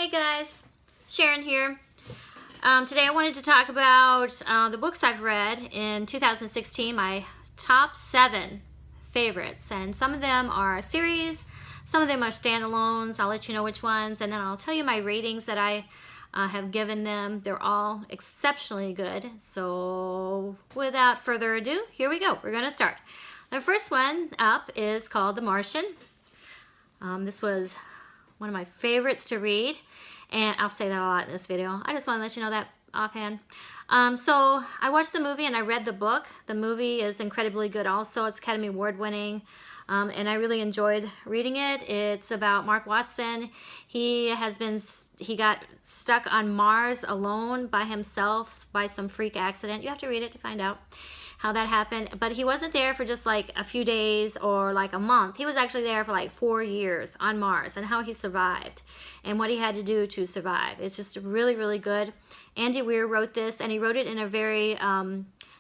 Hey guys, Sharon here. Today I wanted to talk about the books I've read in 2016, my top 7 favorites. And some of them are series, some of them are standalones. I'll let you know which ones, and then I'll tell you my ratings that I have given them. They're all exceptionally good. So without further ado, here we go. We're going to start. The first one up is called The Martian. This was one of my favorites to read, and I'll say that a lot in this video. I just want to let you know that offhand. So I watched the movie and I read the book. The movie is incredibly good also. It's Academy Award winning, and I really enjoyed reading it. It's about Mark Watson. He got stuck on Mars alone by himself by some freak accident. You have to read it to find out how that happened. But he wasn't there for just like a few days or like a month. He was actually there for like 4 years on Mars, and how he survived and what he had to do to survive. It's just really, really good. Andy Weir wrote this, and he wrote it in a very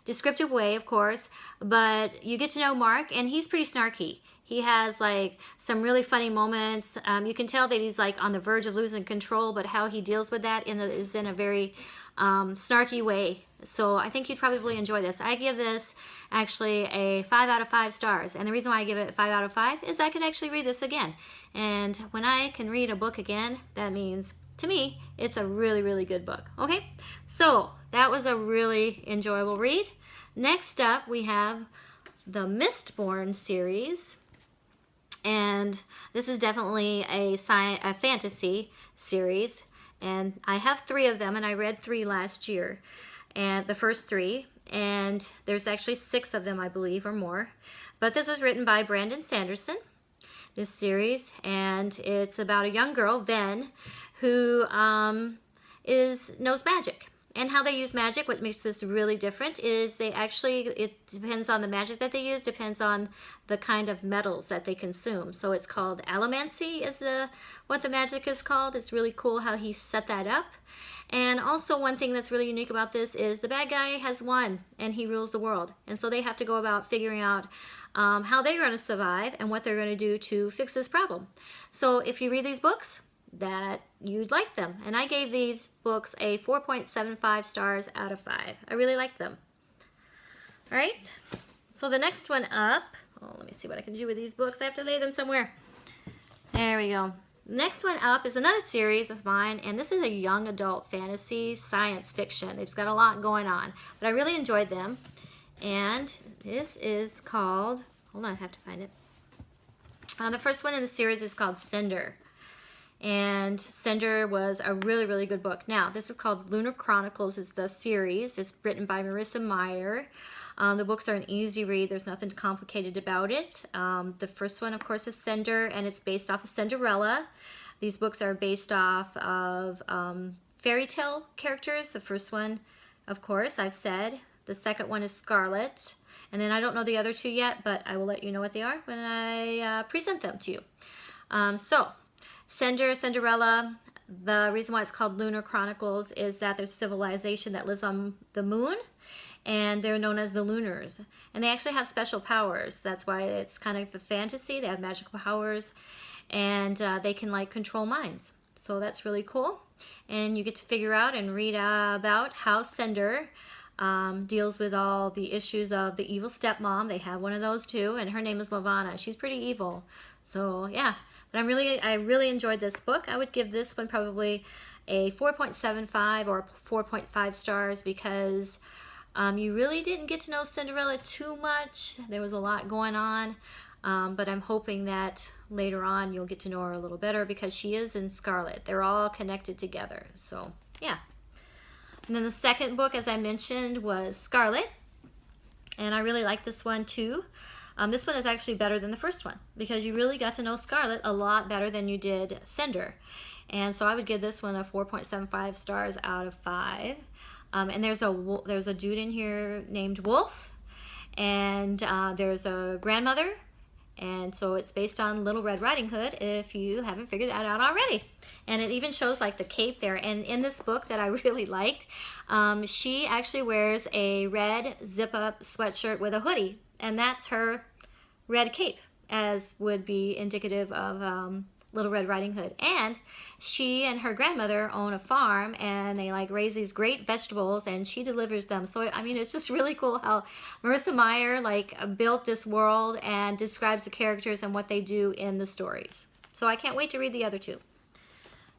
descriptive way, of course, but you get to know Mark, and he's pretty snarky. He has like some really funny moments. You can tell that he's like on the verge of losing control, but how he deals with that is in a very snarky way. So I think you'd probably enjoy this. I give this actually a 5 out of 5 stars. And the reason why I give it 5 out of 5 is I could actually read this again. And when I can read a book again, that means, to me, it's a really, really good book. Okay? So that was a really enjoyable read. Next up, we have the Mistborn series. And this is definitely a fantasy series. And I have 3 of them, and I read 3 last year. And the first 3, and there's actually 6 of them, I believe, or more. But this was written by Brandon Sanderson, this series, and it's about a young girl, Ven, who knows magic. And how they use magic, what makes this really different is it depends on the magic that they use, depends on the kind of metals that they consume. So it's called allomancy is what the magic is called. It's really cool how he set that up. And also one thing that's really unique about this is the bad guy has won and he rules the world. And so they have to go about figuring out how they're going to survive and what they're going to do to fix this problem. So if you read these books, that you'd like them. And I gave these books a 4.75 stars out of 5. I really liked them. All right, so the next one up, let me see what I can do with these books. I have to lay them somewhere. There we go. Next one up is another series of mine, and this is a young adult fantasy science fiction. They've got a lot going on, but I really enjoyed them. And this is called, hold on, I have to find it. The first one in the series is called Cinder. And Cinder was a really, really good book. Now, this is called Lunar Chronicles, is the series. It's written by Marissa Meyer. The books are an easy read. There's nothing complicated about it. The first one, of course, is Cinder, and it's based off of Cinderella. These books are based off of fairy tale characters. The first one, of course, I've said. The second one is Scarlet. And then I don't know the other 2 yet, but I will let you know what they are when I present them to you. Cinderella, the reason why it's called Lunar Chronicles is that there's civilization that lives on the moon, and they're known as the Lunars. And they actually have special powers. That's why it's kind of a fantasy. They have magical powers, and they can like control minds. So that's really cool. And you get to figure out and read about how Cinder deals with all the issues of the evil stepmom. They have one of those too, and her name is Lavanna. She's pretty evil. So yeah. But I really enjoyed this book. I would give this one probably a 4.75 or 4.5 stars because you really didn't get to know Cinderella too much. There was a lot going on, but I'm hoping that later on you'll get to know her a little better because she is in Scarlet. They're all connected together. So yeah. And then the second book, as I mentioned, was Scarlet, and I really like this one too. This one is actually better than the first one because you really got to know Scarlet a lot better than you did Cinder. And so I would give this one a 4.75 stars out of 5. And there's a dude in here named Wolf, and there's a grandmother, and so it's based on Little Red Riding Hood if you haven't figured that out already. And it even shows like the cape there. And in this book that I really liked, she actually wears a red zip-up sweatshirt with a hoodie, and that's her red cape, as would be indicative of Little Red Riding Hood. And she and her grandmother own a farm, and they like raise these great vegetables, and she delivers them. So I mean, it's just really cool how Marissa Meyer like built this world and describes the characters and what they do in the stories. So I can't wait to read the other two.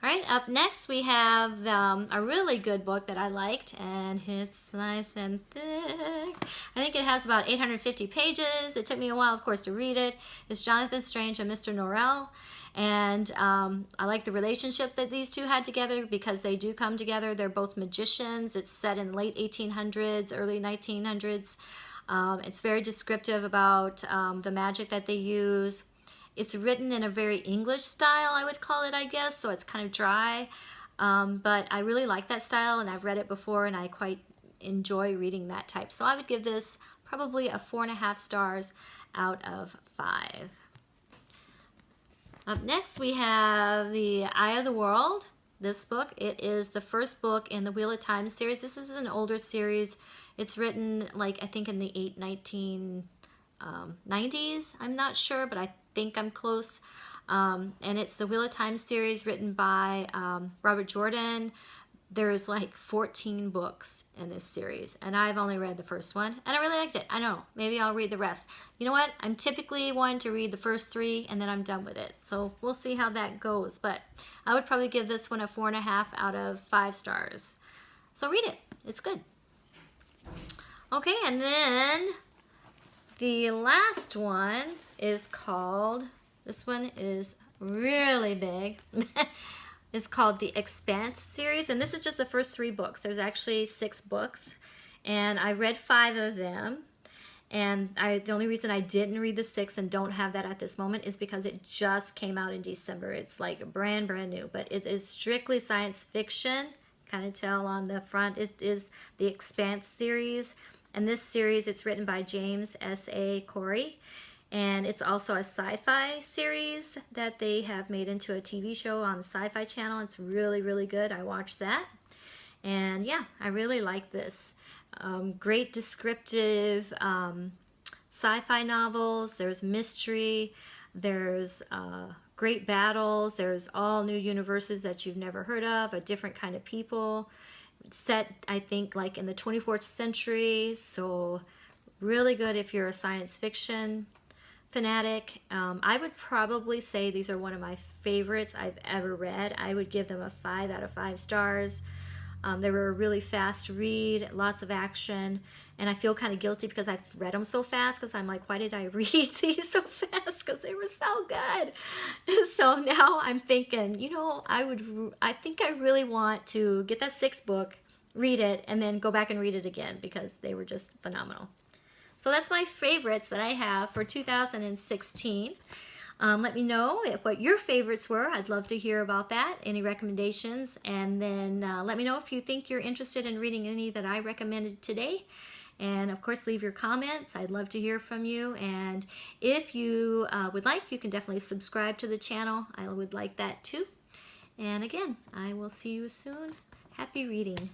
All right, up next we have a really good book that I liked, and it's nice and thick. I think it has about 850 pages. It took me a while, of course, to read it. It's Jonathan Strange and Mr. Norrell, and I like the relationship that these two had together because they do come together. They're both magicians. It's set in late 1800s, early 1900s. It's very descriptive about the magic that they use. It's written in a very English style, I would call it, I guess, so it's kind of dry. But I really like that style, and I've read it before, and I quite enjoy reading that type. So I would give this probably a 4.5 stars out of 5. Up next, we have The Eye of the World. This book, it is the first book in the Wheel of Time series. This is an older series. It's written, like, I think in the 1990s. I'm not sure, but I think I'm close. And it's the Wheel of Time series written by Robert Jordan. There's like 14 books in this series, and I've only read the first one, and I really liked it. I don't know, maybe I'll read the rest. You know what? I'm typically one to read the first 3, and then I'm done with it. So we'll see how that goes, but I would probably give this one a 4.5 out of 5 stars. So read it. It's good. Okay, and then the last one is called, this one is really big. It's called The Expanse series, and this is just the first 3 books. There's actually 6 books, and I read 5 of them. And the only reason I didn't read the 6th and don't have that at this moment is because it just came out in December. It's like brand new, but it is strictly science fiction. Kind of tell on the front. It is The Expanse series. And this series, it's written by James S.A. Corey. And it's also a sci-fi series that they have made into a TV show on the Sci-Fi Channel. It's really, really good. I watched that. And yeah, I really like this. Great descriptive sci-fi novels. There's mystery. There's great battles. There's all new universes that you've never heard of, a different kind of people. Set, I think, like in the 24th century. So really good if you're a science fiction fanatic. I would probably say these are one of my favorites I've ever read. I would give them a 5 out of 5 stars. They were a really fast read, lots of action, and I feel kind of guilty because I've read them so fast because I'm like, why did I read these so fast? Because they were so good. So now I'm thinking, you know, I think I really want to get that 6th book, read it, and then go back and read it again because they were just phenomenal. So that's my favorites that I have for 2016. Let me know what your favorites were. I'd love to hear about that, any recommendations, and then let me know if you think you're interested in reading any that I recommended today. And of course, leave your comments. I'd love to hear from you. And if you would like, you can definitely subscribe to the channel. I would like that too. And again, I will see you soon. Happy reading.